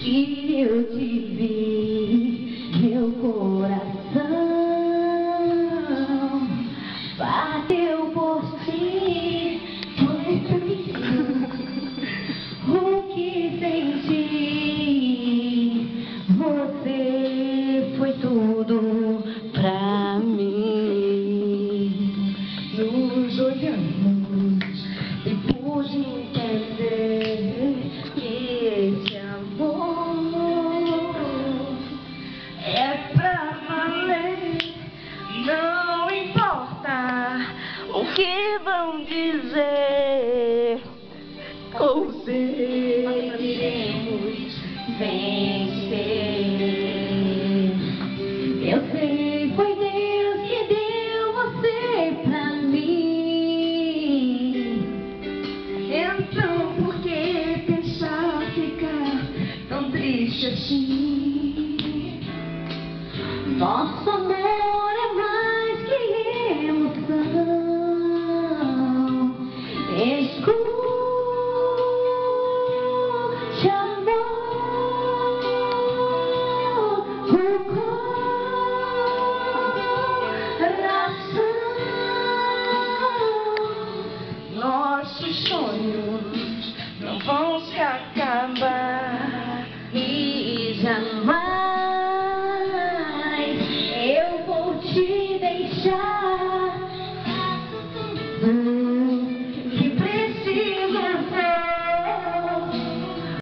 que eu te vi, meu coração bateu por ti, foi pra mim. O que senti, você foi tudo pra mim. Nos olhamos e pude entender que esse amor é pra valer. Não importa o que vão dizer, ou iremos vencer. Eu sei, foi Deus que deu você pra mim. Então por que deixar ficar tão triste assim?